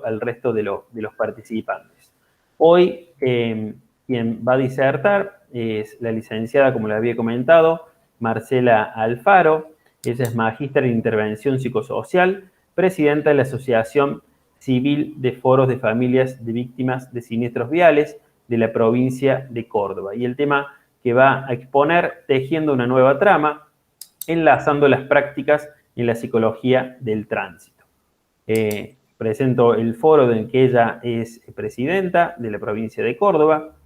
al resto de los participantes. Hoy quien va a disertar es la licenciada, como les había comentado, Marcela Alfaro. Ella es magíster en intervención psicosocial, presidenta de la Asociación Civil de Foros de Familias de Víctimas de Siniestros Viales de la provincia de Córdoba. Y el tema que va a exponer, tejiendo una nueva trama, enlazando las prácticas en la psicología del tránsito. Presento el foro en que ella es presidenta de la provincia de Córdoba.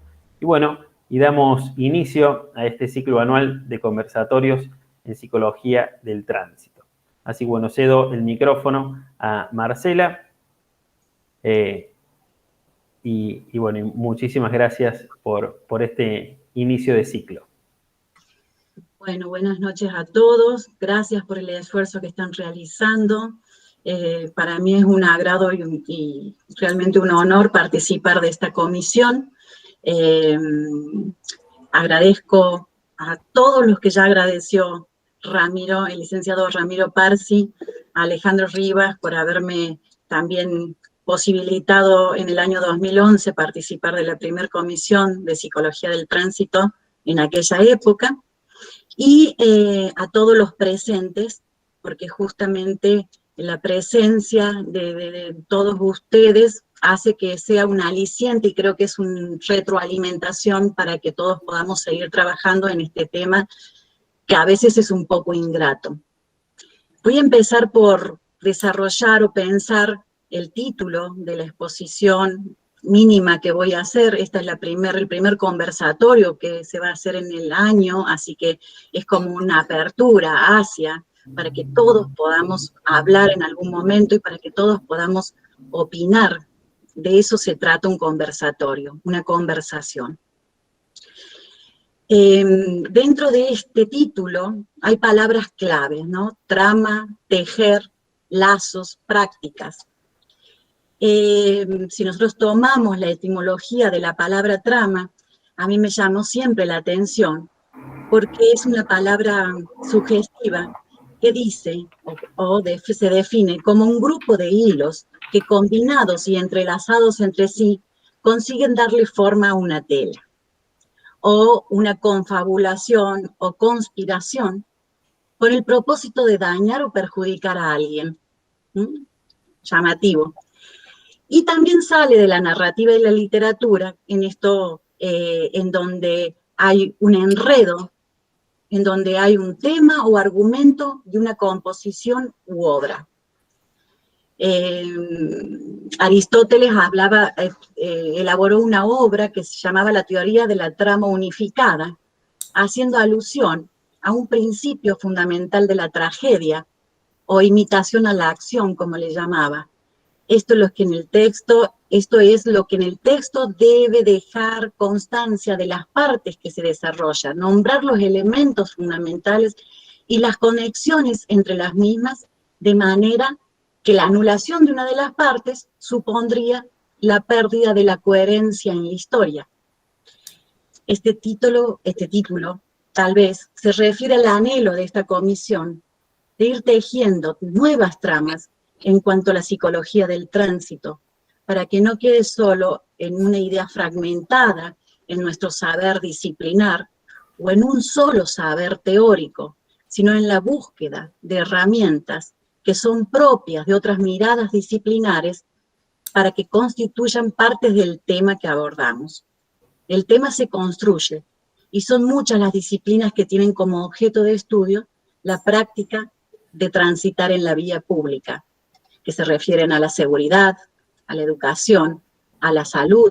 Y bueno, y damos inicio a este ciclo anual de conversatorios en psicología del tránsito. Así que bueno, cedo el micrófono a Marcela. Y bueno, muchísimas gracias por este inicio de ciclo. Bueno, buenas noches a todos. Gracias por el esfuerzo que están realizando. Para mí es un agrado y realmente un honor participar de esta comisión. Agradezco a todos los que ya agradeció Ramiro, el licenciado Ramiro Parsi, a Alejandro Rivas por haberme también posibilitado en el año 2011 participar de la primera comisión de Psicología del Tránsito en aquella época, y a todos los presentes, porque justamente la presencia de todos ustedes hace que sea un aliciente y creo que es una retroalimentación para que todos podamos seguir trabajando en este tema que a veces es un poco ingrato. Voy a empezar por desarrollar o pensar el título de la exposición mínima que voy a hacer. Esta es el primer conversatorio que se va a hacer en el año, así que es como una apertura hacia, para que todos podamos hablar en algún momento y para que todos podamos opinar. De eso se trata un conversatorio, una conversación. Dentro de este título hay palabras claves, ¿no? Trama, tejer, lazos, prácticas. Si nosotros tomamos la etimología de la palabra trama, a mí me llamó siempre la atención, porque es una palabra sugestiva que dice, se define como un grupo de hilos que combinados y entrelazados entre sí, consiguen darle forma a una tela, o una confabulación o conspiración, con el propósito de dañar o perjudicar a alguien. Llamativo. Y también sale de la narrativa y la literatura, en esto, en donde hay un enredo, en donde hay un tema o argumento de una composición u obra. Aristóteles elaboró una obra que se llamaba La teoría de la trama unificada, haciendo alusión a un principio fundamental de la tragedia, o imitación a la acción, como le llamaba. Esto es lo que en el texto debe dejar constancia de las partes que se desarrollan, nombrar los elementos fundamentales y las conexiones entre las mismas, de manera que la anulación de una de las partes supondría la pérdida de la coherencia en la historia. Este título tal vez se refiere al anhelo de esta comisión de ir tejiendo nuevas tramas en cuanto a la psicología del tránsito, para que no quede solo en una idea fragmentada en nuestro saber disciplinar o en un solo saber teórico, sino en la búsqueda de herramientas que son propias de otras miradas disciplinares para que constituyan partes del tema que abordamos. El tema se construye y son muchas las disciplinas que tienen como objeto de estudio la práctica de transitar en la vía pública, que se refieren a la seguridad, a la educación, a la salud,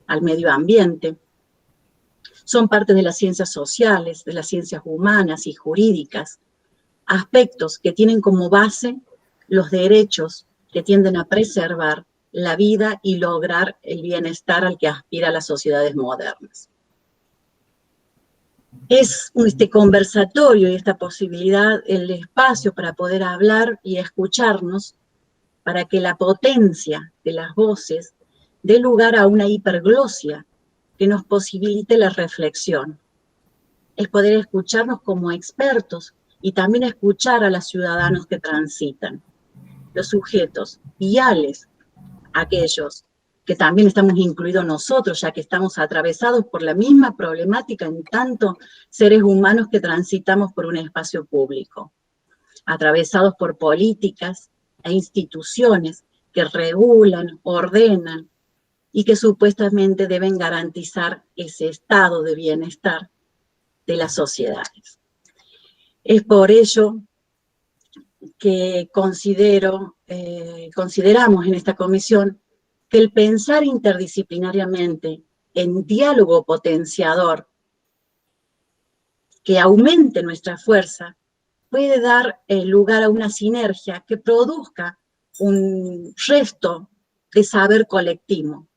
al medio ambiente. Son parte de las ciencias sociales, de las ciencias humanas y jurídicas, aspectos que tienen como base los derechos que tienden a preservar la vida y lograr el bienestar al que aspira las sociedades modernas. Es este conversatorio y esta posibilidad, el espacio para poder hablar y escucharnos, para que la potencia de las voces dé lugar a una hiperglosia que nos posibilite la reflexión. Es poder escucharnos como expertos y también escuchar a los ciudadanos que transitan, los sujetos viales aquellos que también estamos incluidos nosotros, ya que estamos atravesados por la misma problemática en tanto seres humanos que transitamos por un espacio público, atravesados por políticas e instituciones que regulan, ordenan y que supuestamente deben garantizar ese estado de bienestar de las sociedades. Es por ello que consideramos en esta comisión que el pensar interdisciplinariamente en diálogo potenciador que aumente nuestra fuerza puede dar lugar a una sinergia que produzca un resto de saber colectivo,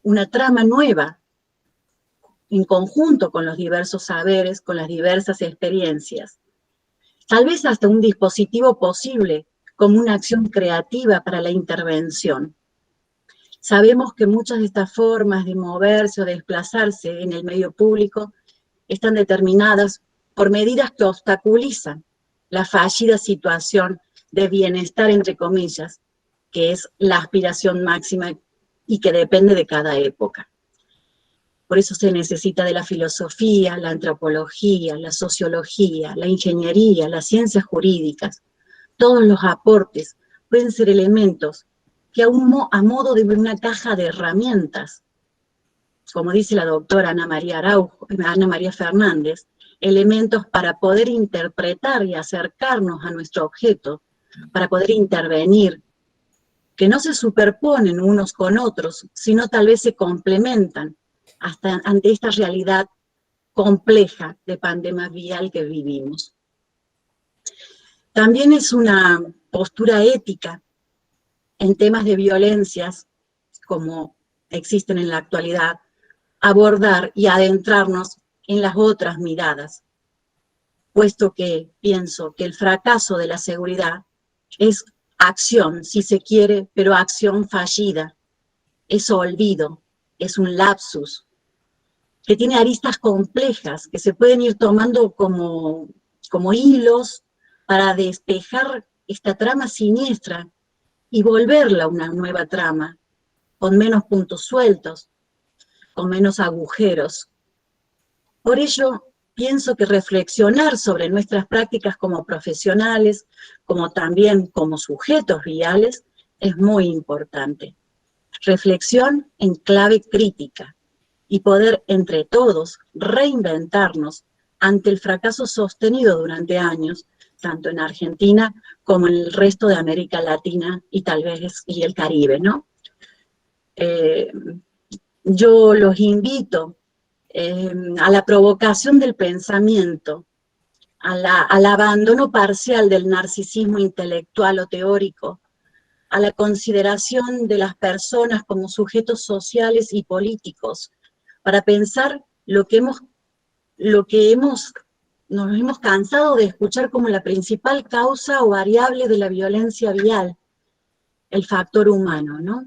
una trama nueva en conjunto con los diversos saberes, con las diversas experiencias. Tal vez hasta un dispositivo posible como una acción creativa para la intervención. Sabemos que muchas de estas formas de moverse o desplazarse en el medio público están determinadas por medidas que obstaculizan la fallida situación de bienestar, entre comillas, que es la aspiración máxima y que depende de cada época. Por eso se necesita de la filosofía, la antropología, la sociología, la ingeniería, las ciencias jurídicas. Todos los aportes pueden ser elementos que a modo de una caja de herramientas, como dice la doctora Ana María Fernández, elementos para poder interpretar y acercarnos a nuestro objeto, para poder intervenir, que no se superponen unos con otros, sino tal vez se complementan hasta ante esta realidad compleja de pandemia vial que vivimos. También es una postura ética en temas de violencias, como existen en la actualidad, abordar y adentrarnos en las otras miradas, puesto que pienso que el fracaso de la seguridad es acción, si se quiere, pero acción fallida, es olvido, es un lapsus, que tiene aristas complejas, que se pueden ir tomando como hilos para despejar esta trama siniestra y volverla una nueva trama, con menos puntos sueltos, con menos agujeros. Por ello, pienso que reflexionar sobre nuestras prácticas como profesionales, como también como sujetos viales, es muy importante. Reflexión en clave crítica y poder entre todos reinventarnos ante el fracaso sostenido durante años, tanto en Argentina como en el resto de América Latina y tal vez y el Caribe, ¿no? Yo los invito a la provocación del pensamiento, al abandono parcial del narcisismo intelectual o teórico, a la consideración de las personas como sujetos sociales y políticos, para pensar lo que nos hemos cansado de escuchar como la principal causa o variable de la violencia vial, el factor humano, ¿no?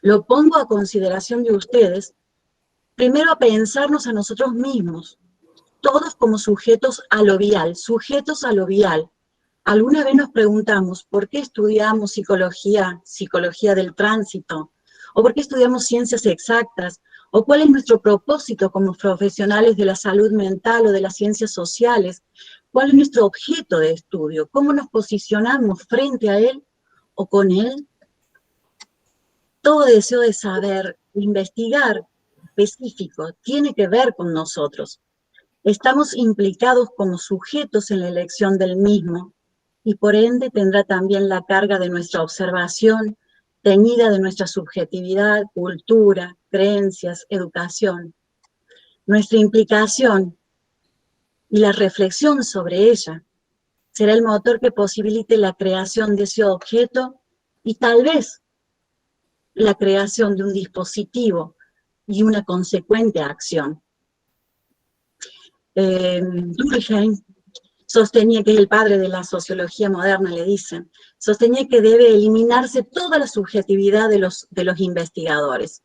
Lo pongo a consideración de ustedes, primero a pensarnos a nosotros mismos, todos como sujetos a lo vial, sujetos a lo vial. Alguna vez nos preguntamos, ¿por qué estudiamos psicología del tránsito? ¿O por qué estudiamos ciencias exactas? ¿O cuál es nuestro propósito como profesionales de la salud mental o de las ciencias sociales? ¿Cuál es nuestro objeto de estudio? ¿Cómo nos posicionamos frente a él o con él? Todo deseo de saber, investigar específico, tiene que ver con nosotros. Estamos implicados como sujetos en la elección del mismo y por ende tendrá también la carga de nuestra observación, teñida de nuestra subjetividad, cultura, creencias, educación. Nuestra implicación y la reflexión sobre ella será el motor que posibilite la creación de ese objeto y tal vez la creación de un dispositivo y una consecuente acción. Durkheim sostenía, que es el padre de la sociología moderna, le dicen, sostenía que debe eliminarse toda la subjetividad de los investigadores.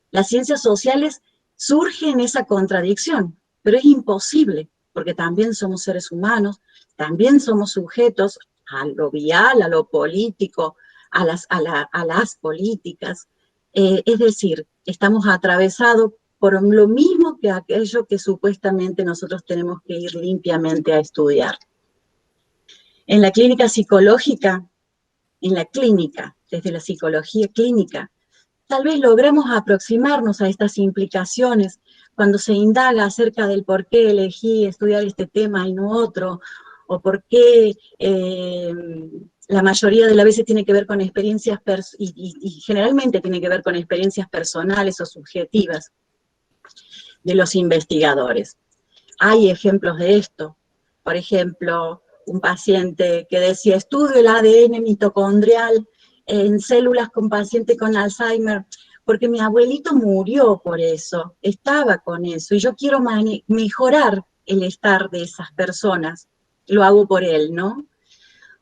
Las ciencias sociales surgen en esa contradicción, pero es imposible, porque también somos seres humanos, también somos sujetos a lo vial, a lo político, a las políticas. Es decir, estamos atravesados por lo mismo que aquello que supuestamente nosotros tenemos que ir limpiamente a estudiar. En la clínica psicológica, desde la psicología clínica, tal vez logremos aproximarnos a estas implicaciones cuando se indaga acerca del por qué elegí estudiar este tema y no otro, o por qué la mayoría de las veces tiene que ver con experiencias, y generalmente tiene que ver con experiencias personales o subjetivas de los investigadores. Hay ejemplos de esto. Por ejemplo, un paciente que decía, estudio el ADN mitocondrial en células con paciente con Alzheimer, porque mi abuelito murió por eso, estaba con eso, y yo quiero mejorar el estar de esas personas, lo hago por él, ¿no?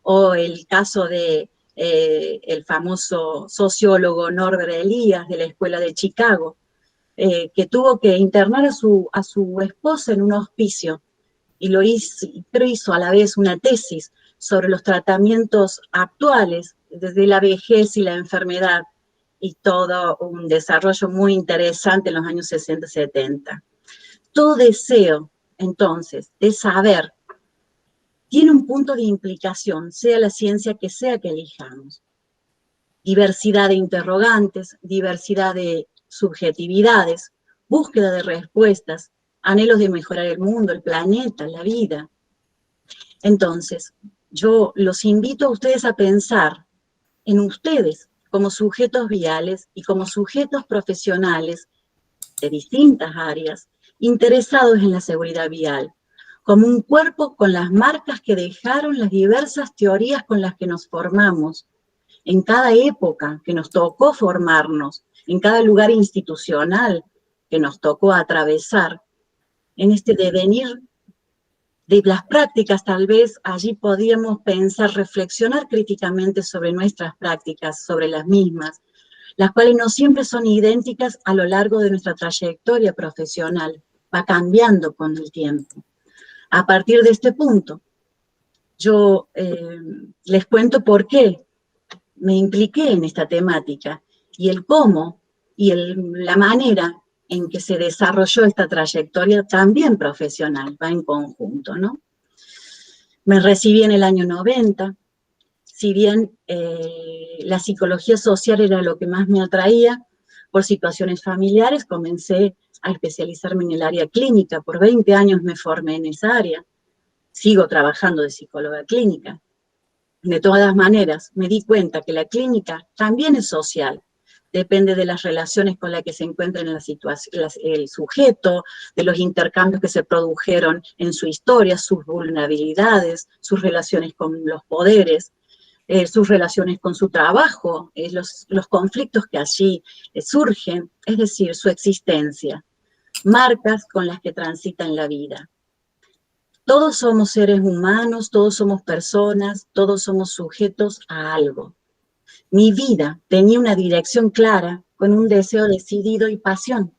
O el caso de el famoso sociólogo Norbert Elias de la Escuela de Chicago, que tuvo que internar a su esposa en un hospicio, y pero hizo a la vez una tesis sobre los tratamientos actuales, desde la vejez y la enfermedad, y todo un desarrollo muy interesante en los años 60-70. Todo deseo, entonces, de saber, tiene un punto de implicación, sea la ciencia que sea que elijamos. Diversidad de interrogantes, diversidad de subjetividades, búsqueda de respuestas, anhelos de mejorar el mundo, el planeta, la vida. Entonces, yo los invito a ustedes a pensar en ustedes como sujetos viales y como sujetos profesionales de distintas áreas, interesados en la seguridad vial, como un cuerpo con las marcas que dejaron las diversas teorías con las que nos formamos, en cada época que nos tocó formarnos, en cada lugar institucional que nos tocó atravesar, en este devenir de las prácticas. Tal vez allí podíamos pensar, reflexionar críticamente sobre nuestras prácticas, sobre las mismas, las cuales no siempre son idénticas a lo largo de nuestra trayectoria profesional, va cambiando con el tiempo. A partir de este punto, yo les cuento por qué me impliqué en esta temática y el cómo y la manera en que se desarrolló esta trayectoria también profesional, va en conjunto, ¿no? Me recibí en el año 90, si bien la psicología social era lo que más me atraía, por situaciones familiares comencé a especializarme en el área clínica, por 20 años me formé en esa área, sigo trabajando de psicóloga clínica. De todas maneras, me di cuenta que la clínica también es social, depende de las relaciones con las que se encuentra en el sujeto, de los intercambios que se produjeron en su historia, sus vulnerabilidades, sus relaciones con los poderes, sus relaciones con su trabajo, los conflictos que allí surgen, es decir, su existencia, marcas con las que transitan la vida. Todos somos seres humanos, todos somos personas, todos somos sujetos a algo. Mi vida tenía una dirección clara, con un deseo decidido y pasión.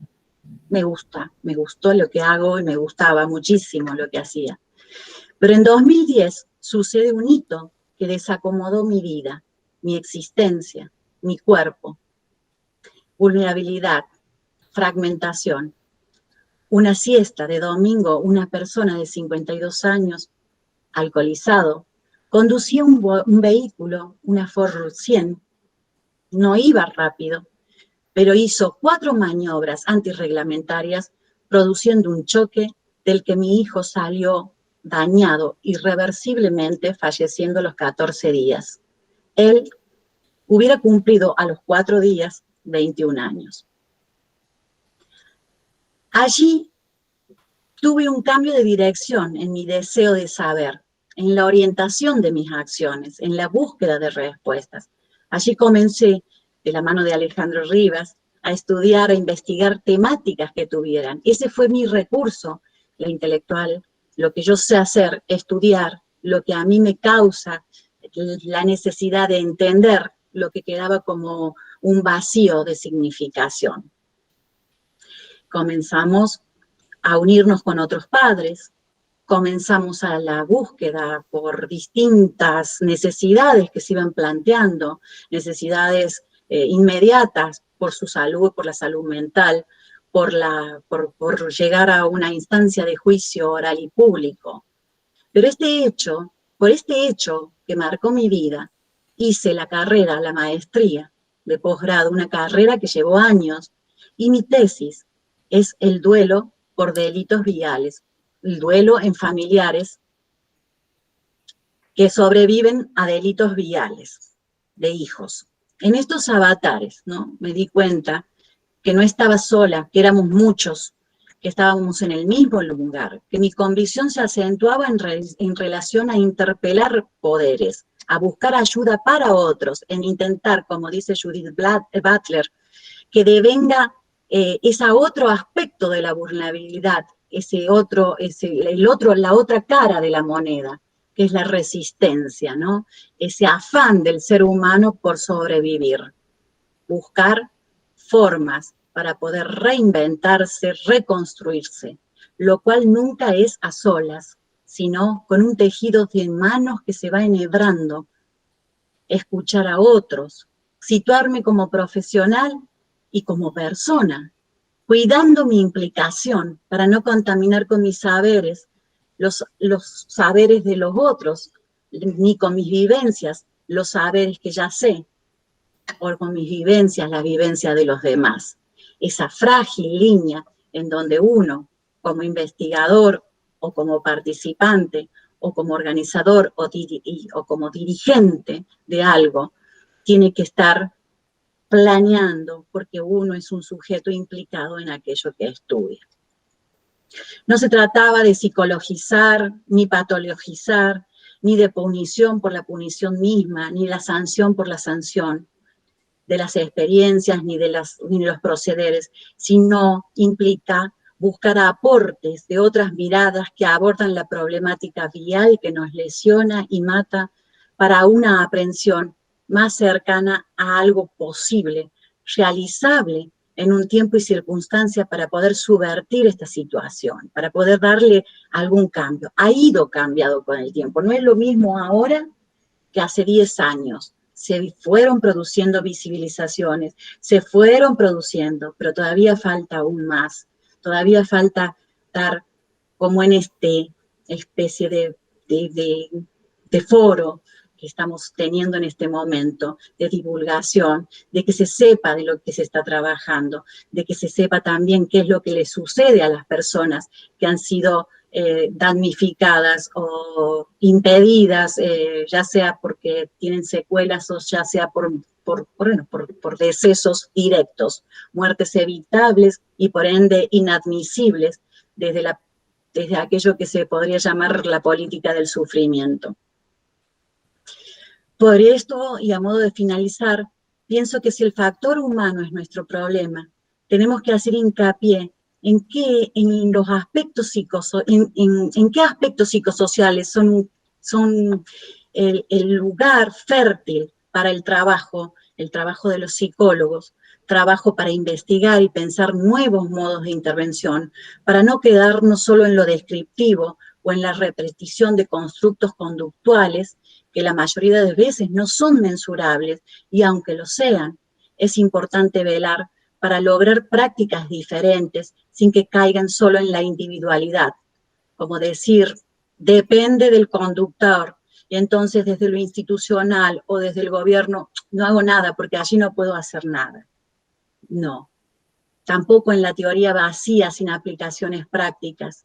Me gustó lo que hago y me gustaba muchísimo lo que hacía. Pero en 2010 sucede un hito que desacomodó mi vida, mi existencia, mi cuerpo. Vulnerabilidad, fragmentación. Una siesta de domingo, una persona de 52 años, alcoholizado, conducía un vehículo, una Ford 100, no iba rápido, pero hizo 4 maniobras antirreglamentarias, produciendo un choque del que mi hijo salió dañado irreversiblemente, falleciendo a los 14 días. Él hubiera cumplido a los 4 días 21 años. Allí tuve un cambio de dirección en mi deseo de saber, en la orientación de mis acciones, en la búsqueda de respuestas. Allí comencé, de la mano de Alejandro Rivas, a estudiar, a investigar temáticas que tuvieran. Ese fue mi recurso, la intelectual, lo que yo sé hacer, estudiar, lo que a mí me causa la necesidad de entender lo que quedaba como un vacío de comenzamos a unirnos con otros padres, comenzamos a la búsqueda por distintas necesidades que se iban planteando, necesidades inmediatas por su salud, por la salud mental, por llegar a una instancia de juicio oral y público. Pero por este hecho que marcó mi vida, hice la carrera, la maestría de posgrado, una carrera que llevó años, y mi tesis es el duelo por delitos viales, el duelo en familiares que sobreviven a delitos viales de hijos. En estos avatares, ¿no? Me di cuenta que no estaba sola, que éramos muchos, que estábamos en el mismo lugar, que mi convicción se acentuaba en relación a interpelar poderes, a buscar ayuda para otros, en intentar, como dice Judith Butler, que devenga ese otro aspecto de la vulnerabilidad, la otra cara de la moneda, que es la resistencia, ¿no? Ese afán del ser humano por sobrevivir. Buscar formas para poder reinventarse, reconstruirse, lo cual nunca es a solas, sino con un tejido de manos que se va enhebrando, escuchar a otros, situarme como profesional y como persona, cuidando mi implicación para no contaminar con mis saberes los saberes de los otros, ni con mis vivencias los saberes que ya sé, o con mis vivencias la vivencia de los demás. Esa frágil línea en donde uno, como investigador o como participante o como organizador o como dirigente de algo, tiene que estar planeando porque uno es un sujeto implicado en aquello que estudia. No se trataba de psicologizar, ni patologizar, ni de punición por la punición misma, ni la sanción por la sanción de las experiencias ni de los procederes, sino implica buscar aportes de otras miradas que abordan la problemática vial que nos lesiona y mata para una aprehensión más cercana a algo posible, realizable en un tiempo y circunstancia para poder subvertir esta situación, para poder darle algún cambio. Ha ido cambiado con el tiempo, no es lo mismo ahora que hace 10 años. Se fueron produciendo visibilizaciones, se fueron produciendo, pero todavía falta aún más. Todavía falta estar como en este especie de foro que estamos teniendo en este momento, de divulgación, de que se sepa de lo que se está trabajando, de que se sepa también qué es lo que le sucede a las personas que han sido damnificadas o impedidas, ya sea porque tienen secuelas o ya sea por decesos directos, muertes evitables y por ende inadmisibles desde aquello que se podría llamar la política del sufrimiento. Por esto, y a modo de finalizar, pienso que si el factor humano es nuestro problema, tenemos que hacer hincapié en qué aspectos psicosociales son el lugar fértil para el trabajo de los psicólogos, trabajo para investigar y pensar nuevos modos de intervención, para no quedarnos solo en lo descriptivo o en la repetición de constructos conductuales que la mayoría de veces no son mensurables, y aunque lo sean, es importante velar para lograr prácticas diferentes sin que caigan solo en la individualidad. Como decir, depende del conductor, y entonces desde lo institucional o desde el gobierno no hago nada porque allí no puedo hacer nada. No, tampoco en la teoría vacía sin aplicaciones prácticas.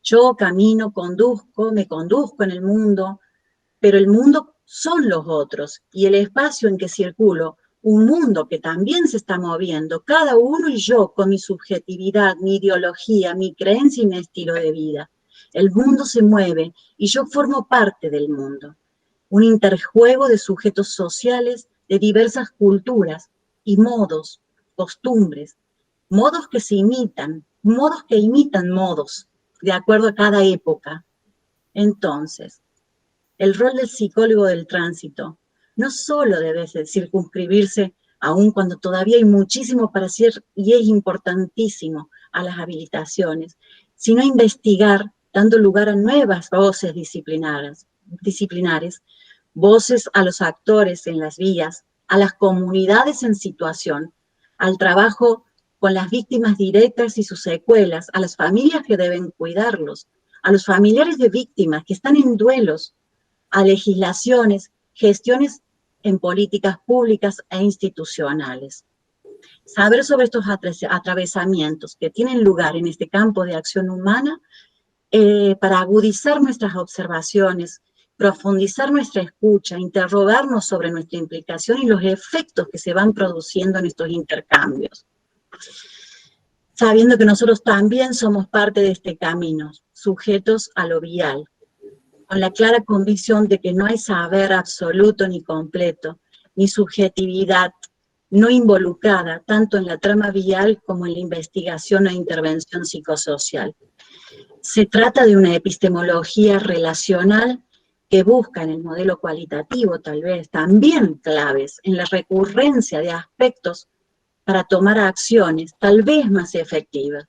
Yo camino, me conduzco en el mundo, pero el mundo son los otros, y el espacio en que circulo, un mundo que también se está moviendo, cada uno y yo con mi subjetividad, mi ideología, mi creencia y mi estilo de vida. El mundo se mueve y yo formo parte del mundo. Un interjuego de sujetos sociales de diversas culturas y modos, costumbres, modos que imitan modos, de acuerdo a cada época. Entonces, el rol del psicólogo del tránsito no solo debe circunscribirse, aun cuando todavía hay muchísimo para hacer y es importantísimo, a las habilitaciones, sino investigar dando lugar a nuevas voces disciplinares, voces a los actores en las vías, a las comunidades en situación, al trabajo con las víctimas directas y sus secuelas, a las familias que deben cuidarlos, a los familiares de víctimas que están en duelos, a legislaciones, gestiones en políticas públicas e institucionales. Saber sobre estos atravesamientos que tienen lugar en este campo de acción humana para agudizar nuestras observaciones, profundizar nuestra escucha, interrogarnos sobre nuestra implicación y los efectos que se van produciendo en estos intercambios. Sabiendo que nosotros también somos parte de este camino, sujetos a lo vial, con la clara convicción de que no hay saber absoluto ni completo, ni subjetividad no involucrada tanto en la trama vial como en la investigación e intervención psicosocial. Se trata de una epistemología relacional que busca en el modelo cualitativo, tal vez, también claves en la recurrencia de aspectos para tomar acciones, tal vez más efectivas.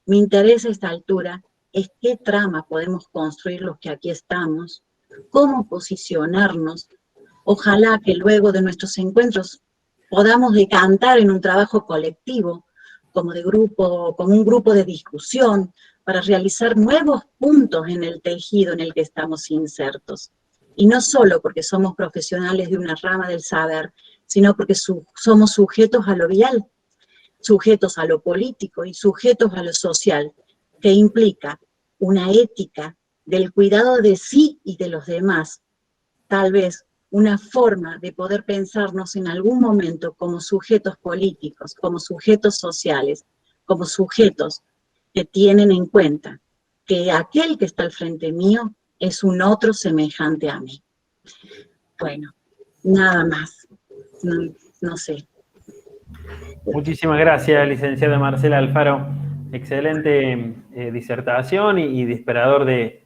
Mi interés a esta altura es qué trama podemos construir los que aquí estamos, cómo posicionarnos. Ojalá que luego de nuestros encuentros podamos decantar en un trabajo colectivo, como un grupo de discusión, para realizar nuevos puntos en el tejido en el que estamos insertos. Y no solo porque somos profesionales de una rama del saber, sino porque somos sujetos a lo vial, sujetos a lo político y sujetos a lo social, que implica una ética del cuidado de sí y de los demás, tal vez una forma de poder pensarnos en algún momento como sujetos políticos, como sujetos sociales, como sujetos que tienen en cuenta que aquel que está al frente mío es un otro semejante a mí. Bueno, nada más, no sé. Muchísimas gracias, licenciada Marcela Alfaro. Excelente disertación y disparador de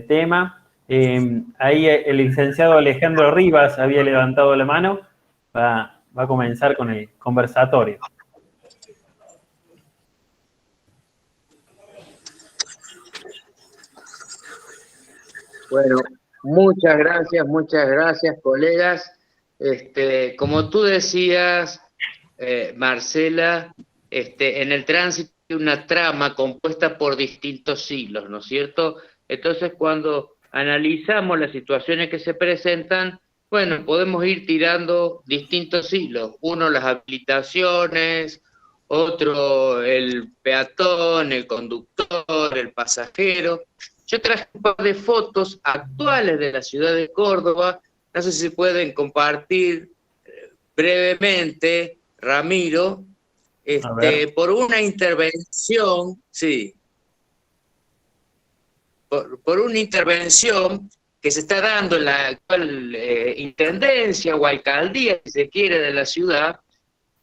tema. Ahí el licenciado Alejandro Rivas había levantado la mano. Va a comenzar con el conversatorio. Bueno, muchas gracias, colegas. Como tú decías, Marcela, en el tránsito hay una trama compuesta por distintos hilos, ¿no es cierto? Entonces, cuando analizamos las situaciones que se presentan, bueno, podemos ir tirando distintos hilos. Uno, las habilitaciones, otro, el peatón, el conductor, el pasajero. Yo traje un par de fotos actuales de la ciudad de Córdoba, no sé si pueden compartir brevemente, Ramiro, por una intervención, sí, por una intervención que se está dando en la actual intendencia o alcaldía, si se quiere, de la ciudad,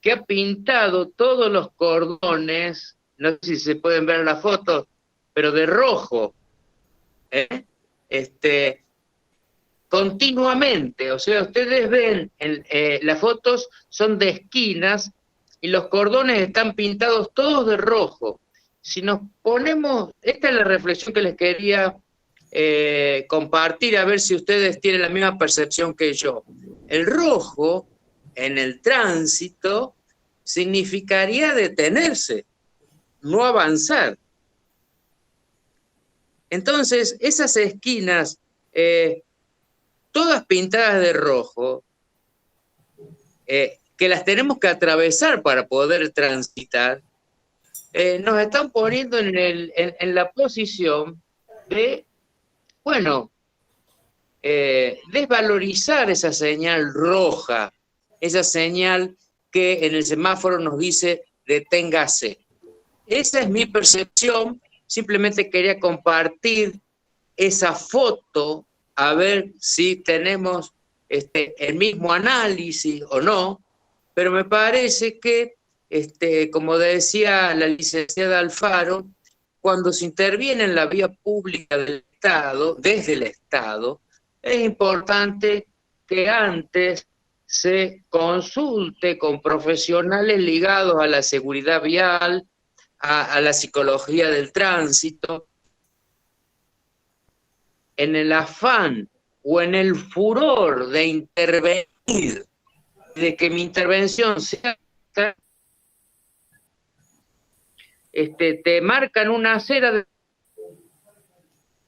que ha pintado todos los cordones, no sé si se pueden ver las fotos, pero de rojo, continuamente. O sea, ustedes ven, las fotos son de esquinas y los cordones están pintados todos de rojo. Si nos ponemos, esta es la reflexión que les quería compartir, a ver si ustedes tienen la misma percepción que yo. El rojo en el tránsito significaría detenerse, no avanzar. Entonces, esas esquinas, todas pintadas de rojo, que las tenemos que atravesar para poder transitar, nos están poniendo en la posición de, bueno, desvalorizar esa señal roja, esa señal que en el semáforo nos dice deténgase. Esa es mi percepción. Simplemente quería compartir esa foto, a ver si tenemos el mismo análisis o no, pero me parece que, como decía la licenciada Alfaro, cuando se interviene en la vía pública del Estado, desde el Estado, es importante que antes se consulte con profesionales ligados a la seguridad vial, a la psicología del tránsito, en el afán o en el furor de intervenir, de que mi intervención sea, te marcan una acera,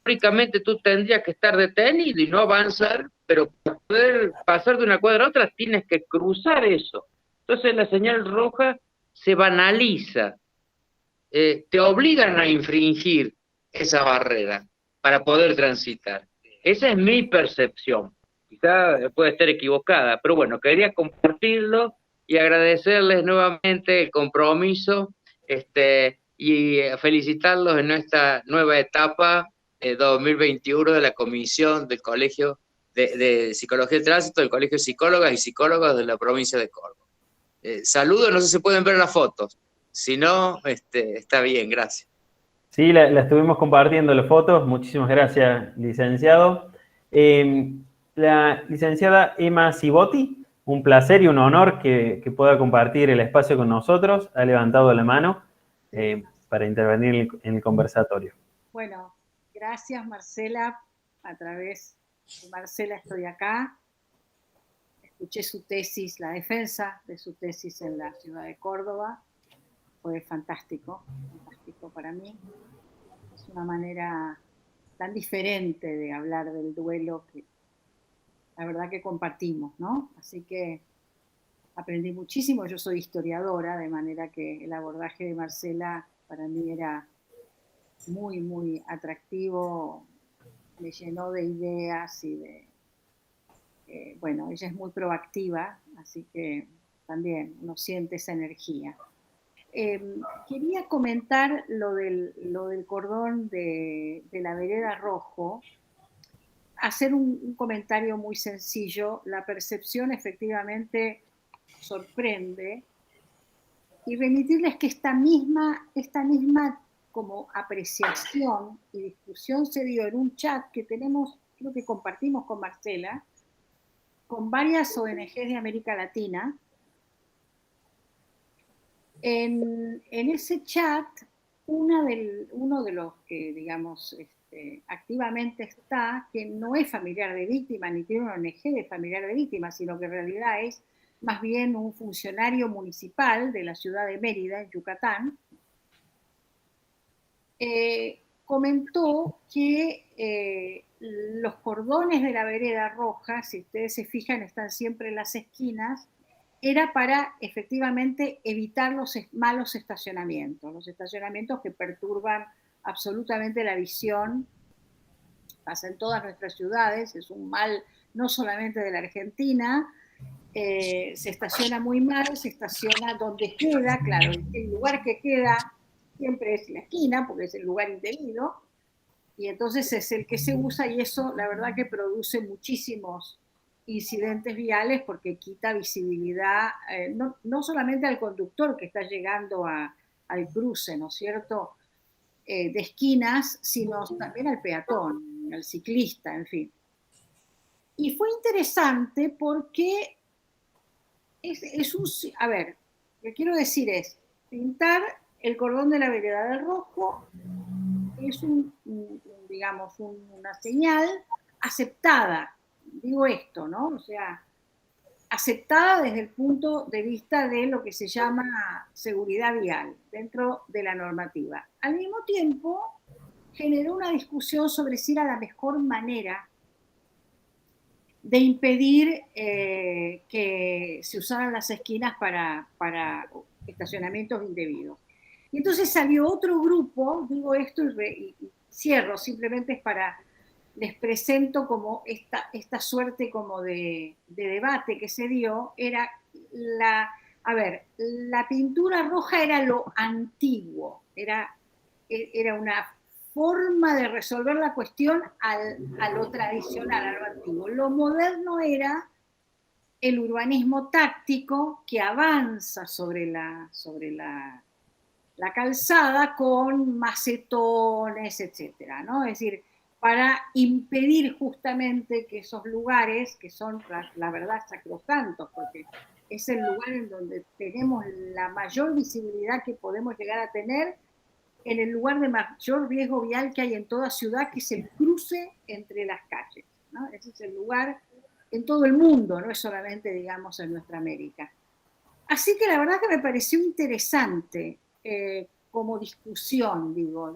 teóricamente tú tendrías que estar detenido y no avanzar, pero para poder pasar de una cuadra a otra tienes que cruzar eso. Entonces la señal roja se banaliza, te obligan a infringir esa barrera para poder transitar. Esa es mi percepción. Quizá puede estar equivocada, pero bueno, quería compartirlo y agradecerles nuevamente el compromiso, y felicitarlos en esta nueva etapa 2021 de la Comisión del Colegio de Psicología de Tránsito, del Colegio de Psicólogas y Psicólogos de la provincia de Córdoba. Saludos, no sé si pueden ver las fotos. Si no, está bien, gracias. Sí, la estuvimos compartiendo las fotos. Muchísimas gracias, licenciado. La licenciada Emma Cibotti, un placer y un honor que pueda compartir el espacio con nosotros. Ha levantado la mano para intervenir en el conversatorio. Bueno, gracias Marcela. A través de Marcela estoy acá. Escuché su tesis, la defensa de su tesis en la ciudad de Córdoba. Fue fantástico, fantástico para mí. Es una manera tan diferente de hablar del duelo que la verdad que compartimos, ¿no? Así que aprendí muchísimo. Yo soy historiadora, de manera que el abordaje de Marcela para mí era muy, muy atractivo. Me llenó de ideas y de... bueno, ella es muy proactiva, así que también uno siente esa energía. Quería comentar lo del cordón de la vereda rojo, hacer un comentario muy sencillo. La percepción efectivamente sorprende y remitirles que esta misma como apreciación y discusión se dio en un chat que tenemos, creo que compartimos con Marcela, con varias ONGs de América Latina. En ese chat, uno de los que, digamos, activamente está, que no es familiar de víctima, ni tiene una ONG de familiar de víctima, sino que en realidad es más bien un funcionario municipal de la ciudad de Mérida, en Yucatán, comentó que los cordones de la vereda roja, si ustedes se fijan, están siempre en las esquinas, era para efectivamente evitar los malos estacionamientos, los estacionamientos que perturban absolutamente la visión. Pasa en todas nuestras ciudades, es un mal no solamente de la Argentina. Se estaciona muy mal, se estaciona donde queda, claro, el lugar que queda siempre es la esquina, porque es el lugar indebido, y entonces es el que se usa, y eso la verdad que produce muchísimos incidentes viales porque quita visibilidad, no solamente al conductor que está llegando al cruce, ¿no es cierto?, de esquinas, sino también al peatón, al ciclista, en fin. Y fue interesante porque a ver, lo que quiero decir es, pintar el cordón de la vereda del rojo es digamos, una señal aceptada, digo esto, ¿no? O sea, aceptada desde el punto de vista de lo que se llama seguridad vial dentro de la normativa. Al mismo tiempo, generó una discusión sobre si era la mejor manera de impedir que se usaran las esquinas para estacionamientos indebidos. Y entonces salió otro grupo, digo esto y cierro, simplemente es para, les presento como esta suerte como de debate que se dio, era la pintura roja era lo antiguo, era una forma de resolver la cuestión a lo tradicional, a lo antiguo. Lo moderno era el urbanismo táctico que avanza sobre la calzada con macetones, etcétera, ¿no? Es decir, para impedir justamente que esos lugares, que son la verdad sacrosantos, porque es el lugar en donde tenemos la mayor visibilidad que podemos llegar a tener, en el lugar de mayor riesgo vial que hay en toda ciudad, que es el cruce entre las calles, ¿no? Ese es el lugar en todo el mundo, no es solamente, digamos, en nuestra América. Así que la verdad que me pareció interesante como discusión, digo,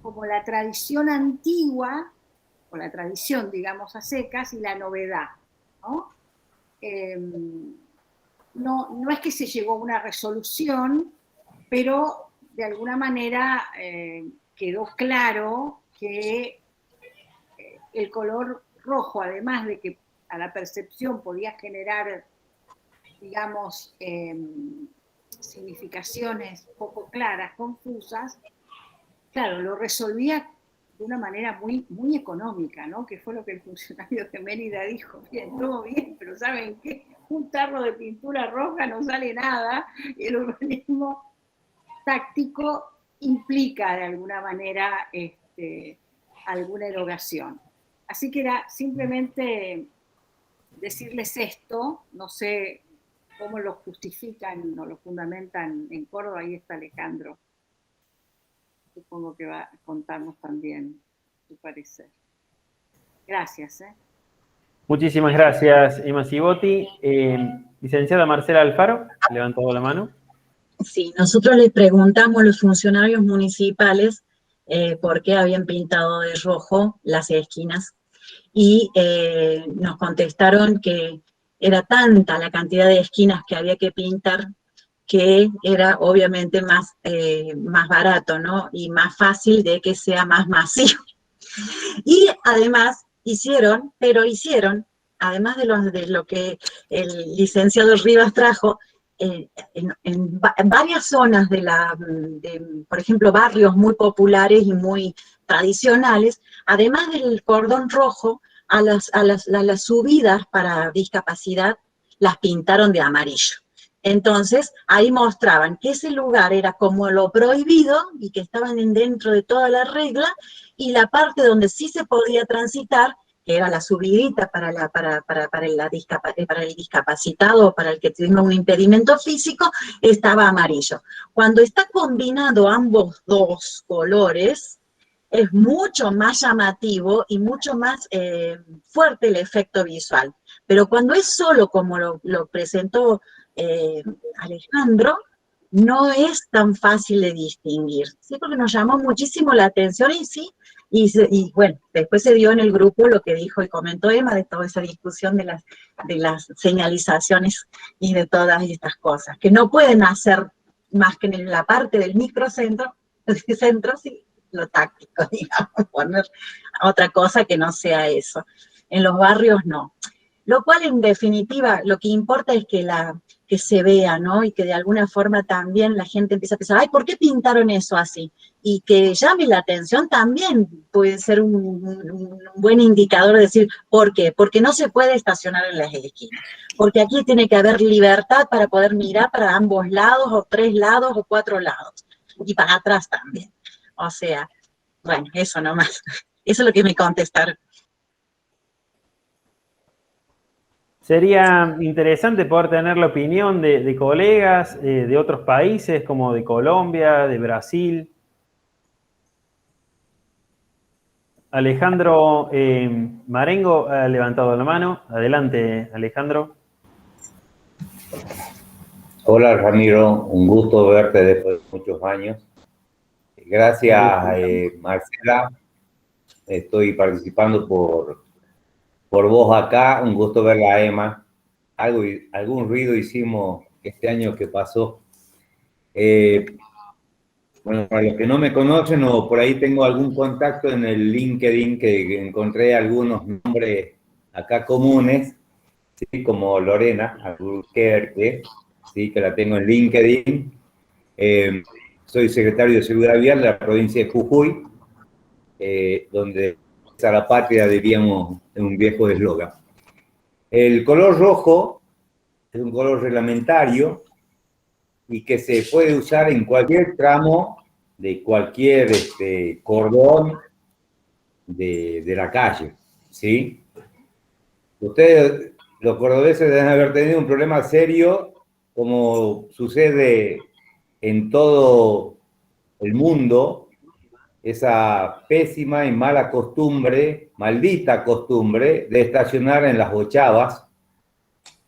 como la tradición antigua, o la tradición, digamos, a secas, y la novedad, ¿no? No es que se llegó a una resolución, pero de alguna manera quedó claro que el color rojo, además de que a la percepción podía generar, digamos, significaciones poco claras, confusas, claro, lo resolvía de una manera muy, muy económica, ¿no? Que fue lo que el funcionario de Mérida dijo: bien, todo bien, pero ¿saben qué? Un tarro de pintura roja no sale nada, y el urbanismo táctico implica de alguna manera alguna erogación. Así que era simplemente decirles esto, no sé cómo lo justifican o lo fundamentan en Córdoba. Ahí está Alejandro. Supongo que va a contarnos también su parecer. Gracias. Muchísimas gracias, Emma Siboti. Licenciada Marcela Alfaro, levantado la mano. Sí, nosotros les preguntamos a los funcionarios municipales por qué habían pintado de rojo las esquinas, y nos contestaron que era tanta la cantidad de esquinas que había que pintar que era obviamente más barato, ¿no? Y más fácil de que sea más masivo. Y además hicieron, además de lo que el licenciado Rivas trajo, en varias zonas por ejemplo, barrios muy populares y muy tradicionales, además del cordón rojo, a las subidas para discapacidad las pintaron de amarillo. Entonces, ahí mostraban que ese lugar era como lo prohibido y que estaban dentro de toda la regla, y la parte donde sí se podía transitar, que era la subidita para el discapacitado o para el que tenga un impedimento físico, estaba amarillo. Cuando está combinado ambos dos colores, es mucho más llamativo y mucho más fuerte el efecto visual. Pero cuando es solo como lo presentó Alejandro, no es tan fácil de distinguir, ¿sí? Porque nos llamó muchísimo la atención, y sí, y bueno, después se dio en el grupo lo que dijo y comentó Emma, de toda esa discusión de las señalizaciones y de todas estas cosas, que no pueden hacer más que en la parte del microcentro, sí, lo táctico, digamos, poner otra cosa que no sea eso. En los barrios no. Lo cual, en definitiva, lo que importa es que se vea, ¿no? Y que de alguna forma también la gente empiece a pensar: ay, ¿por qué pintaron eso así? Y que llame la atención también puede ser un buen indicador de decir: ¿por qué? Porque no se puede estacionar en las esquinas. Porque aquí tiene que haber libertad para poder mirar para ambos lados, o 3 lados, o 4 lados. Y para atrás también. O sea, bueno, eso nomás. Eso es lo que me contestaron. Sería interesante poder tener la opinión de colegas de otros países, como de Colombia, de Brasil. Alejandro Marengo ha levantado la mano. Adelante, Alejandro. Hola, Ramiro, un gusto verte después de muchos años. Gracias, Marcela. Estoy participando por vos acá. Un gusto verla a Emma. Algún ruido hicimos este año que pasó. Bueno, para los que no me conocen, o por ahí tengo algún contacto en el LinkedIn, que encontré algunos nombres acá comunes, ¿sí? Como Lorena Alburquerque, ¿sí? Que la tengo en LinkedIn. Soy secretario de Seguridad Vial de la provincia de Jujuy, donde está la patria, diríamos, en un viejo eslogan. El color rojo es un color reglamentario y que se puede usar en cualquier tramo de cualquier cordón de la calle, ¿sí? Ustedes, los cordobeses, deben haber tenido un problema serio, como sucede en todo el mundo esa pésima y mala costumbre, maldita costumbre, de estacionar en las ochavas.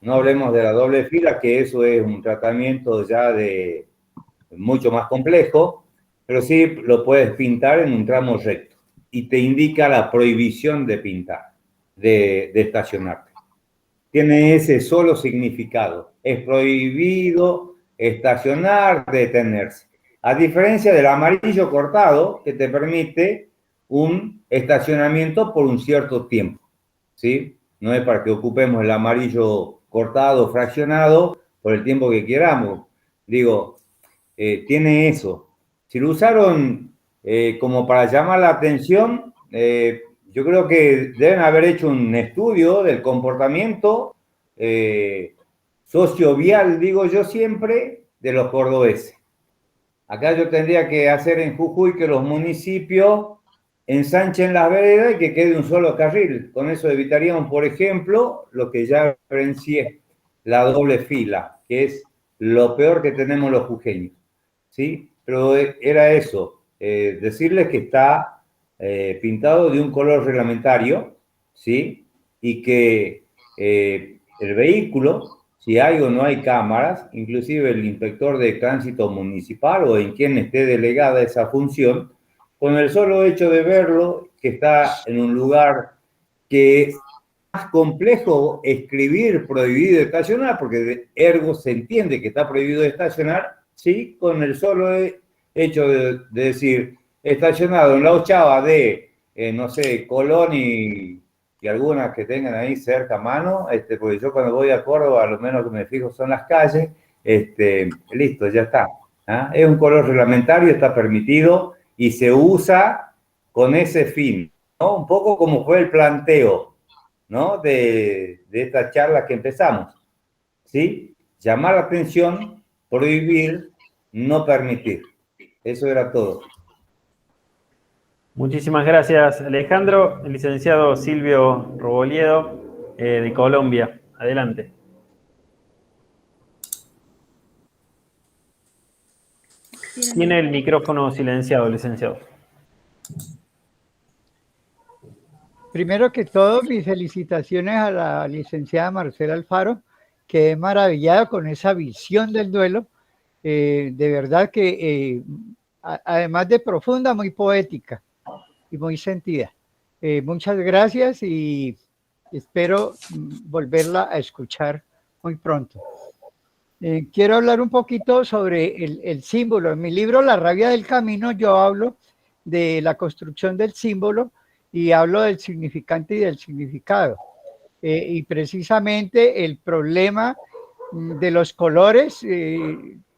No hablemos de la doble fila, que eso es un tratamiento ya de mucho más complejo, pero sí lo puedes pintar en un tramo recto y te indica la prohibición de pintar, de estacionarte. Tiene ese solo significado. Es prohibido estacionar, detenerse. A diferencia del amarillo cortado, que te permite un estacionamiento por un cierto tiempo, ¿sí? No es para que ocupemos el amarillo cortado, fraccionado, por el tiempo que queramos. Digo, tiene eso. Si lo usaron como para llamar la atención, yo creo que deben haber hecho un estudio del comportamiento sociovial, digo yo siempre, de los cordobeses. Acá yo tendría que hacer en Jujuy que los municipios ensanchen las veredas y que quede un solo carril. Con eso evitaríamos, por ejemplo, lo que ya referencié, la doble fila, que es lo peor que tenemos los jujeños, ¿sí? Pero era eso, decirles que está pintado de un color reglamentario, ¿sí? Y que el vehículo, si hay o no hay cámaras, inclusive el inspector de tránsito municipal o en quien esté delegada esa función, con el solo hecho de verlo, que está en un lugar que es más complejo escribir prohibido estacionar, porque de ergo se entiende que está prohibido estacionar, ¿sí? Con el solo hecho de decir estacionado en la ochava de, no sé, Colón y algunas que tengan ahí cerca a mano, porque yo cuando voy a Córdoba, lo menos que me fijo son las calles, listo, ya está. ¿Ah? Es un color reglamentario, está permitido y se usa con ese fin, ¿no? Un poco como fue el planteo, ¿no? De esta charla que empezamos, ¿sí? Llamar la atención, prohibir, no permitir. Eso era todo. Muchísimas gracias, Alejandro. El licenciado Silvio Roboliedo, de Colombia. Adelante. Tiene el micrófono silenciado, licenciado. Primero que todo, mis felicitaciones a la licenciada Marcela Alfaro, que es maravillada con esa visión del duelo. De verdad que, además de profunda, muy poética y muy sentida. Muchas gracias y espero volverla a escuchar muy pronto. Quiero hablar un poquito sobre el símbolo. En mi libro La rabia del camino yo hablo de la construcción del símbolo y hablo del significante y del significado. Y precisamente el problema de los colores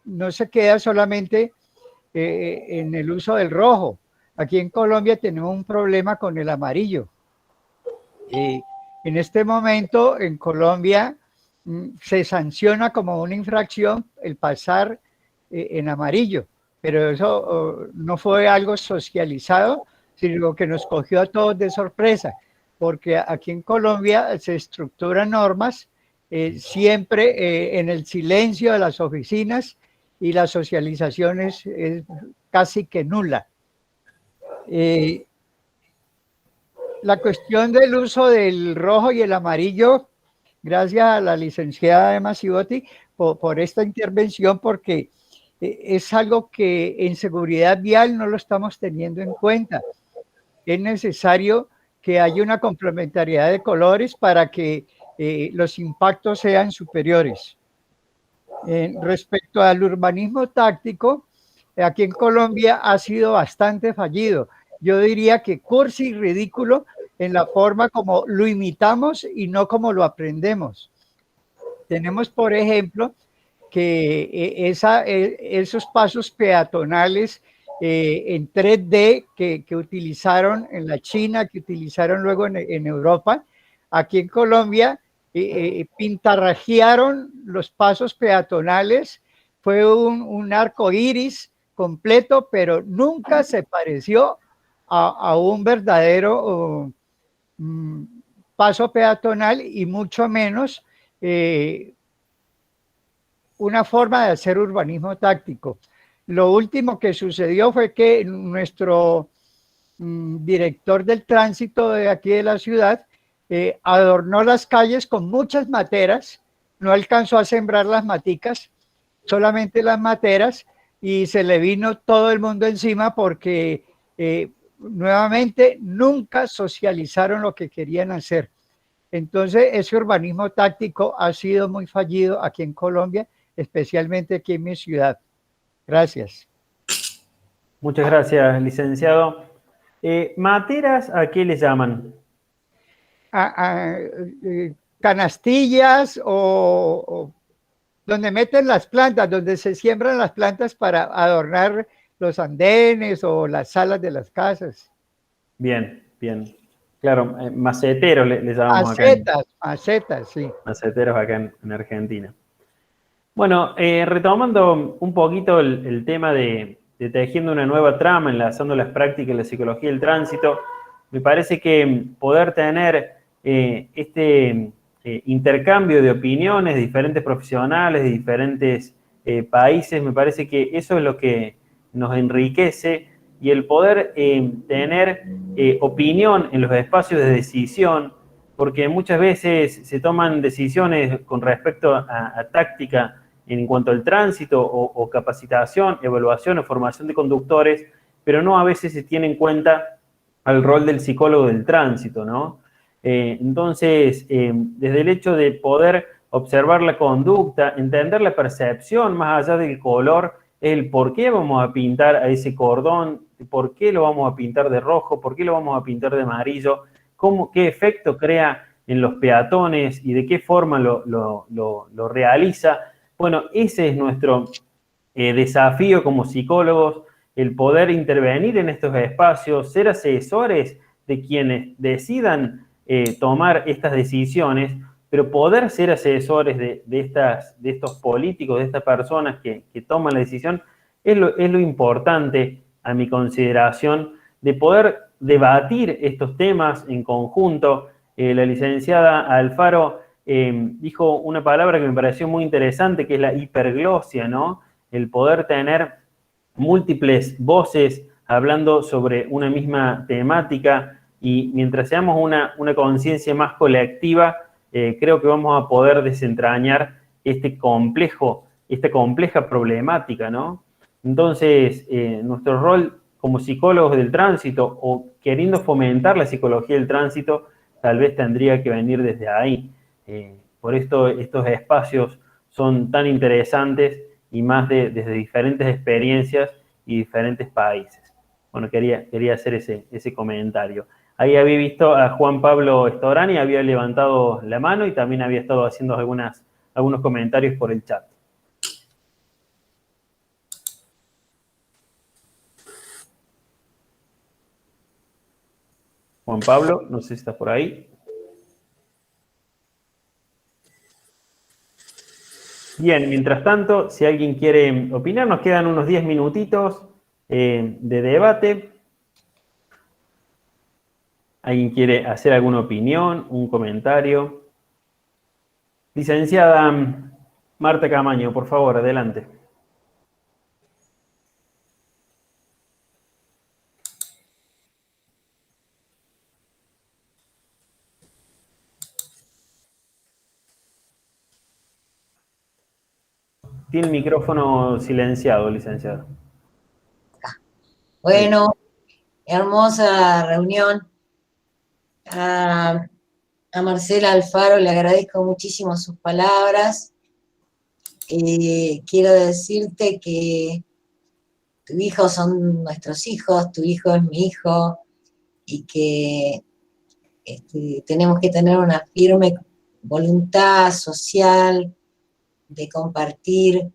no se queda solamente en el uso del rojo. Aquí en Colombia tenemos un problema con el amarillo. En este momento en Colombia se sanciona como una infracción el pasar en amarillo, pero eso no fue algo socializado, sino que nos cogió a todos de sorpresa, porque aquí en Colombia se estructuran normas siempre en el silencio de las oficinas y la socialización es casi que nula. La cuestión del uso del rojo y el amarillo, gracias a la licenciada Emma Cibotti por esta intervención, porque es algo que en seguridad vial no lo estamos teniendo en cuenta. Es necesario que haya una complementariedad de colores para que los impactos sean superiores. Respecto al urbanismo táctico, aquí en Colombia ha sido bastante fallido. Yo diría que cursi y ridículo en la forma como lo imitamos y no como lo aprendemos. Tenemos, por ejemplo, que esos pasos peatonales en 3D que utilizaron en la China, que utilizaron luego en Europa, aquí en Colombia pintarrajearon los pasos peatonales, fue un arco iris completo, pero nunca se pareció a un verdadero paso peatonal y mucho menos una forma de hacer urbanismo táctico. Lo último que sucedió fue que nuestro director del tránsito de aquí de la ciudad adornó las calles con muchas materas, no alcanzó a sembrar las maticas, solamente las materas, y se le vino todo el mundo encima porque nuevamente nunca socializaron lo que querían hacer. Entonces ese urbanismo táctico ha sido muy fallido aquí en Colombia, especialmente aquí en mi ciudad. Gracias. Muchas gracias, licenciado. ¿Materas a qué le llaman? Canastillas o donde meten las plantas, donde se siembran las plantas para adornar los andenes o las salas de las casas. Bien, bien. Claro, maceteros le llamamos macetas, acá. Macetas, sí. Maceteros acá en Argentina. Bueno, retomando un poquito el tema de tejiendo una nueva trama, enlazando las prácticas de la psicología del tránsito, me parece que poder tener este intercambio de opiniones de diferentes profesionales, de diferentes países, me parece que eso es lo que nos enriquece, y el poder tener opinión en los espacios de decisión, porque muchas veces se toman decisiones con respecto a táctica en cuanto al tránsito o capacitación, evaluación o formación de conductores, pero no a veces se tiene en cuenta al rol del psicólogo del tránsito, ¿no? Entonces, desde el hecho de poder observar la conducta, entender la percepción más allá del color, el por qué vamos a pintar a ese cordón, por qué lo vamos a pintar de rojo, por qué lo vamos a pintar de amarillo, qué efecto crea en los peatones y de qué forma lo realiza. Bueno, ese es nuestro desafío como psicólogos, el poder intervenir en estos espacios, ser asesores de quienes decidan tomar estas decisiones, pero poder ser asesores de estos políticos, de estas personas que toman la decisión, es lo importante, a mi consideración, de poder debatir estos temas en conjunto. La licenciada Alfaro dijo una palabra que me pareció muy interesante, que es la hiperglosia, ¿no? El poder tener múltiples voces hablando sobre una misma temática, y mientras seamos una conciencia más colectiva, creo que vamos a poder desentrañar esta compleja problemática, ¿no? Entonces, nuestro rol como psicólogos del tránsito, o queriendo fomentar la psicología del tránsito, tal vez tendría que venir desde ahí. Por esto estos espacios son tan interesantes, y más desde diferentes experiencias y diferentes países. Bueno, quería hacer ese comentario. Ahí había visto a Juan Pablo Storani, había levantado la mano y también había estado haciendo algunos comentarios por el chat. Juan Pablo, no sé si estás por ahí. Bien, mientras tanto, si alguien quiere opinar, nos quedan unos 10 minutitos de debate. ¿Alguien quiere hacer alguna opinión, un comentario? Licenciada Marta Camaño, por favor, adelante. Tiene el micrófono silenciado, licenciado. Bueno, hermosa reunión. A Marcela Alfaro le agradezco muchísimo sus palabras. Quiero decirte que tus hijos son nuestros hijos, tu hijo es mi hijo, y que tenemos que tener una firme voluntad social de compartir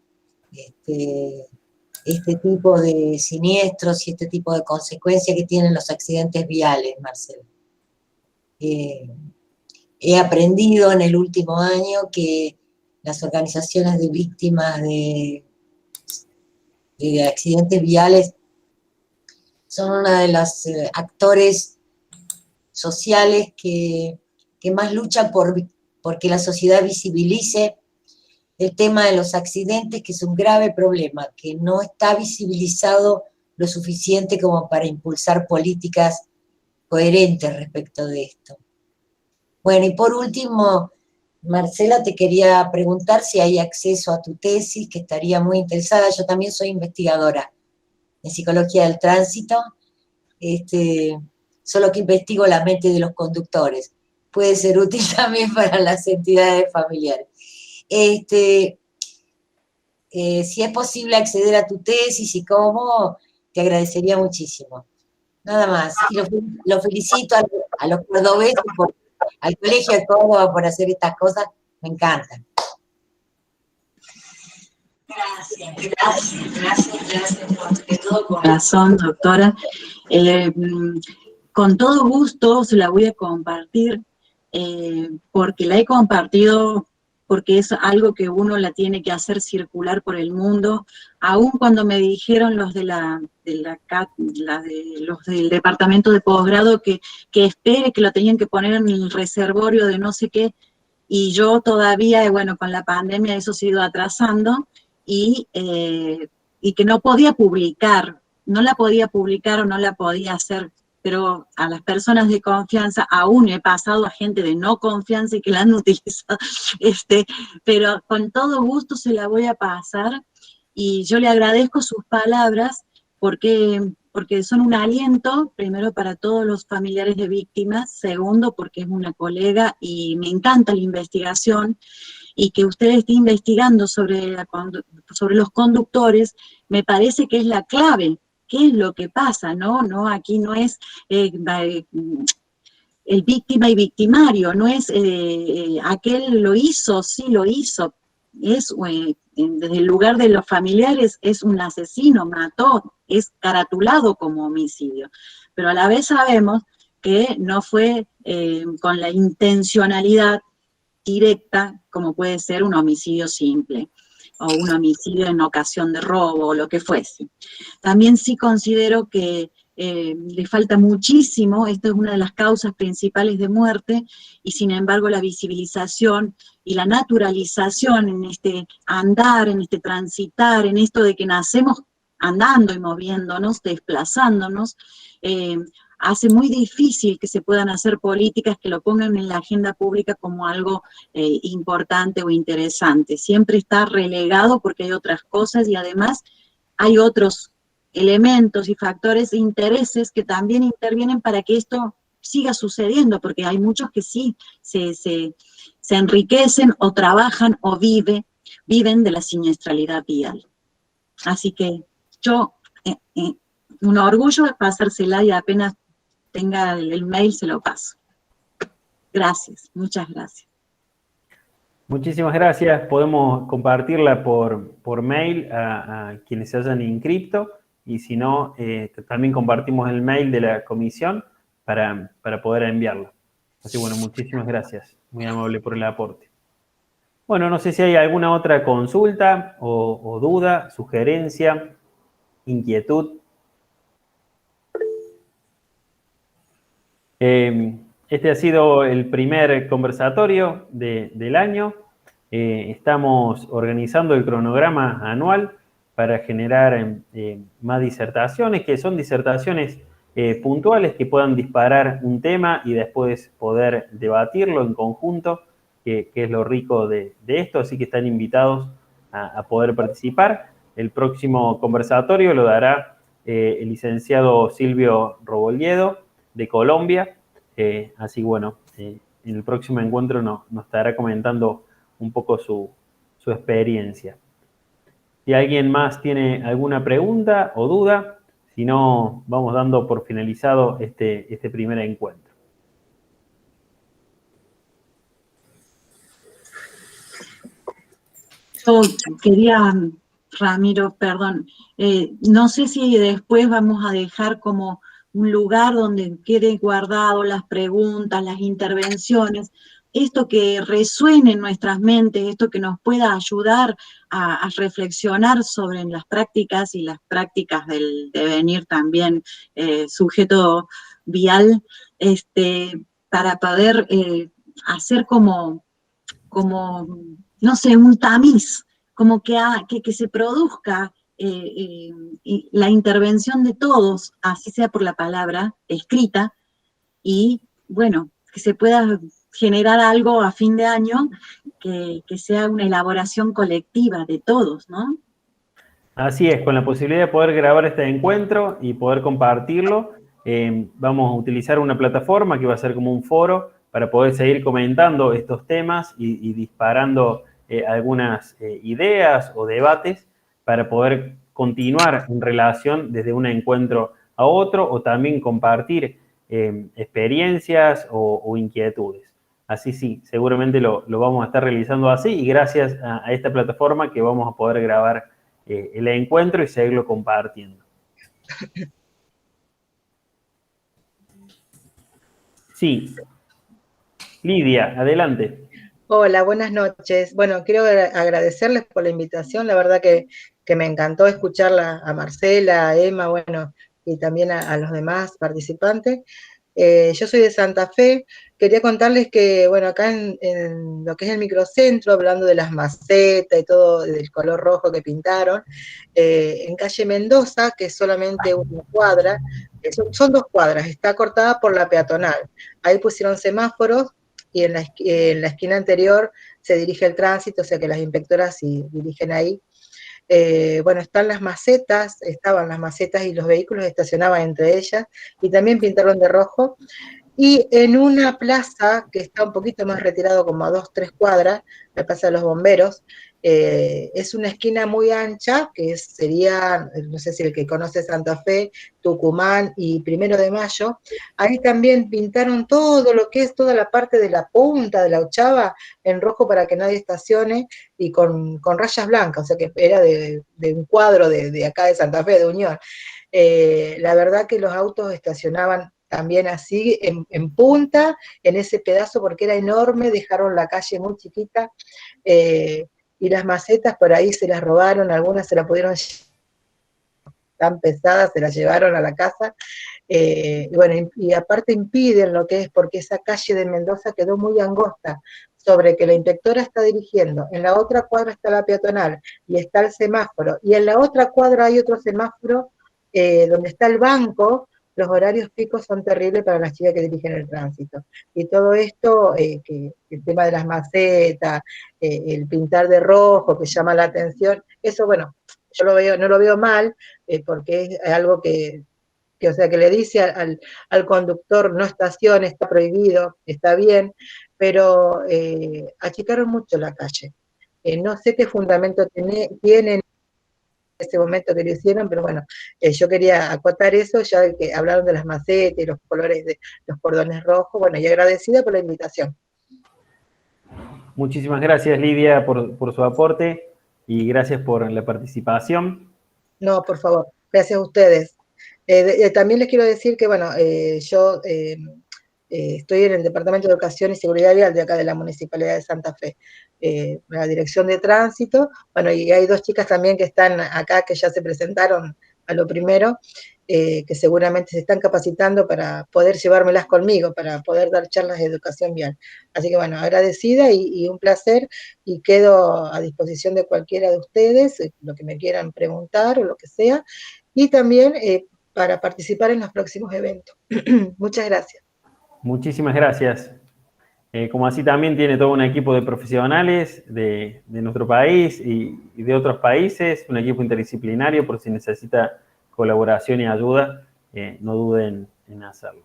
este tipo de siniestros y este tipo de consecuencias que tienen los accidentes viales, Marcelo. He aprendido en el último año que las organizaciones de víctimas de accidentes viales son una de los actores sociales que más luchan porque la sociedad visibilice el tema de los accidentes, que es un grave problema, que no está visibilizado lo suficiente como para impulsar políticas coherentes respecto de esto. Bueno, y por último, Marcela, te quería preguntar si hay acceso a tu tesis, que estaría muy interesada. Yo también soy investigadora en psicología del tránsito, solo que investigo la mente de los conductores. Puede ser útil también para las entidades familiares. Si es posible acceder a tu tesis y cómo, te agradecería muchísimo. Nada más. Y lo felicito a los cordobeses, al Colegio de Córdoba por hacer estas cosas, me encantan. Gracias de todo corazón, doctora. Con todo gusto se la voy a compartir, porque la he compartido porque es algo que uno la tiene que hacer circular por el mundo. Aún cuando me dijeron los de los del departamento de posgrado que espere, que lo tenían que poner en el reservorio de no sé qué, y yo todavía, bueno, con la pandemia eso se ha ido atrasando, y que no podía publicar, no la podía publicar o no la podía hacer, pero a las personas de confianza, aún he pasado a gente de no confianza y que la han utilizado, pero con todo gusto se la voy a pasar, y yo le agradezco sus palabras, porque son un aliento, primero para todos los familiares de víctimas, segundo porque es una colega y me encanta la investigación, y que usted esté investigando sobre los conductores, me parece que es la clave. ¿Qué es lo que pasa? No, aquí no es el víctima y victimario, no es aquel lo hizo, sí lo hizo, es desde el lugar de los familiares es un asesino, mató, es caratulado como homicidio, pero a la vez sabemos que no fue con la intencionalidad directa, como puede ser un homicidio simple, o un homicidio en ocasión de robo, o lo que fuese. También sí considero que le falta muchísimo, esto es una de las causas principales de muerte, y sin embargo la visibilización y la naturalización en este andar, en este transitar, en esto de que nacemos andando y moviéndonos, desplazándonos, hace muy difícil que se puedan hacer políticas que lo pongan en la agenda pública como algo importante o interesante. Siempre está relegado porque hay otras cosas, y además hay otros elementos y factores e intereses que también intervienen para que esto siga sucediendo, porque hay muchos que sí se enriquecen o trabajan o viven de la siniestralidad vial. Así que yo, un orgullo pasársela, y apenas tenga el mail se lo paso. Gracias, muchas gracias. Muchísimas gracias. Podemos compartirla por mail a quienes se hayan inscrito, y si no, también compartimos el mail de la comisión para poder enviarla. Así, bueno, muchísimas gracias. Muy amable por el aporte. Bueno, no sé si hay alguna otra consulta o duda, sugerencia, inquietud. Este ha sido el primer conversatorio del año. Estamos organizando el cronograma anual para generar más disertaciones, que son disertaciones puntuales que puedan disparar un tema y después poder debatirlo en conjunto, que es lo rico de esto, así que están invitados a poder participar. El próximo conversatorio lo dará el licenciado Silvio Robolledo, de Colombia, así bueno, en el próximo encuentro nos estará comentando un poco su experiencia. Si alguien más tiene alguna pregunta o duda, si no, vamos dando por finalizado este primer encuentro. Yo quería, Ramiro, perdón, no sé si después vamos a dejar como un lugar donde queden guardadas las preguntas, las intervenciones, esto que resuene en nuestras mentes, esto que nos pueda ayudar a reflexionar sobre las prácticas y las prácticas del devenir también sujeto vial, para poder hacer como no sé, un tamiz, como que se produzca la intervención de todos, así sea por la palabra escrita, y bueno, que se pueda generar algo a fin de año que sea una elaboración colectiva de todos, ¿no? Así es, con la posibilidad de poder grabar este encuentro y poder compartirlo, vamos a utilizar una plataforma que va a ser como un foro para poder seguir comentando estos temas y disparando algunas ideas o debates para poder continuar en relación desde un encuentro a otro o también compartir experiencias o inquietudes. Así sí, seguramente lo vamos a estar realizando así y gracias a esta plataforma que vamos a poder grabar el encuentro y seguirlo compartiendo. Sí. Lidia, adelante. Hola, buenas noches. Bueno, quiero agradecerles por la invitación. La verdad que me encantó escucharla a Marcela, a Emma, bueno, y también a los demás participantes. Yo soy de Santa Fe. Quería contarles que, bueno, acá en lo que es el microcentro, hablando de las macetas y todo, del color rojo que pintaron, en calle Mendoza, que es solamente una cuadra, son 2 cuadras, está cortada por la peatonal. Ahí pusieron semáforos y en la esquina anterior se dirige el tránsito, o sea que las inspectoras sí dirigen ahí. Bueno, estaban las macetas y los vehículos estacionaban entre ellas, y también pintaron de rojo. Y en una plaza que está un poquito más retirado, como a 2, 3 cuadras, la Plaza de los Bomberos, es una esquina muy ancha, que sería, no sé si el que conoce Santa Fe, Tucumán y 1 de Mayo, ahí también pintaron todo lo que es toda la parte de la punta de la Ochava en rojo para que nadie estacione, y con rayas blancas, o sea que era de un cuadro de acá de Santa Fe, de Unión. La verdad que los autos estacionaban también así, en punta, en ese pedazo, porque era enorme, dejaron la calle muy chiquita, y las macetas por ahí se las robaron, algunas se las pudieron tan pesadas, se las llevaron a la casa, y bueno, y aparte impiden lo que es, porque esa calle de Mendoza quedó muy angosta, sobre que la inspectora está dirigiendo, en la otra cuadra está la peatonal, y está el semáforo, y en la otra cuadra hay otro semáforo, donde está el banco. Los horarios picos son terribles para las chicas que dirigen el tránsito. Y todo esto, que el tema de las macetas, el pintar de rojo, que llama la atención, eso, bueno, yo no lo veo mal, porque es algo o sea, que le dice al conductor, no estacione, está prohibido, está bien, pero achicaron mucho la calle. No sé qué fundamento tienen ese momento que lo hicieron, pero bueno, yo quería acotar eso, ya que hablaron de las macetas y los colores de los cordones rojos, bueno, y agradecida por la invitación. Muchísimas gracias, Lidia, por su aporte y gracias por la participación. No, por favor, gracias a ustedes. También les quiero decir que, bueno, yo estoy en el Departamento de Educación y Seguridad Vial de acá de la Municipalidad de Santa Fe, la Dirección de Tránsito, bueno, y hay 2 chicas también que están acá, que ya se presentaron a lo primero, que seguramente se están capacitando para poder llevármelas conmigo, para poder dar charlas de educación vial. Así que bueno, agradecida y un placer, y quedo a disposición de cualquiera de ustedes, lo que me quieran preguntar o lo que sea, y también para participar en los próximos eventos. Muchas gracias. Muchísimas gracias. Como así también tiene todo un equipo de profesionales de nuestro país y de otros países, un equipo interdisciplinario por si necesita colaboración y ayuda, no duden en hacerlo.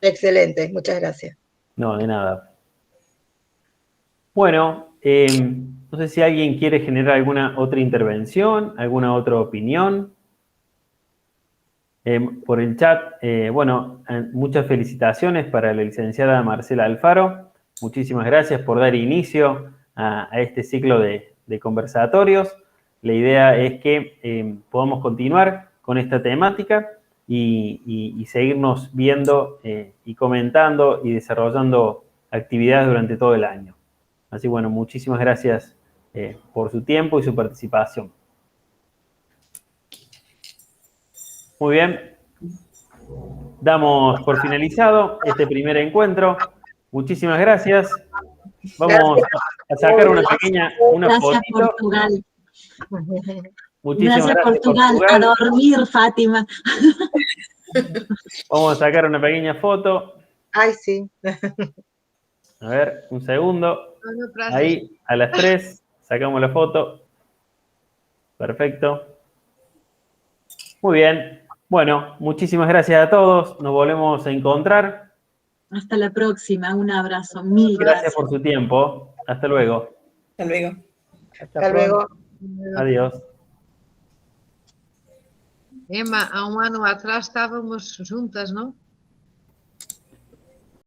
Excelente, muchas gracias. No, de nada. Bueno, no sé si alguien quiere generar alguna otra intervención, alguna otra opinión. Por el chat, bueno, muchas felicitaciones para la licenciada Marcela Alfaro. Muchísimas gracias por dar inicio a este ciclo de conversatorios. La idea es que podamos continuar con esta temática y seguirnos viendo y comentando y desarrollando actividades durante todo el año. Así, bueno, muchísimas gracias por su tiempo y su participación. Muy bien. Damos por finalizado este primer encuentro. Muchísimas gracias. Vamos a sacar una pequeña Gracias, fotito. Portugal. Muchísimas Gracias, gracias, Portugal. A dormir, Fátima. Vamos a sacar una pequeña foto. Ay, sí. A ver, un segundo. Ahí, a las 3, sacamos la foto. Perfecto. Muy bien. Bueno, muchísimas gracias a todos. Nos volvemos a encontrar. Hasta la próxima. Un abrazo. Mil Gracias por su tiempo. Hasta luego. Hasta luego. Hasta luego. Adiós. Emma, há um ano atrás estávamos juntas, não?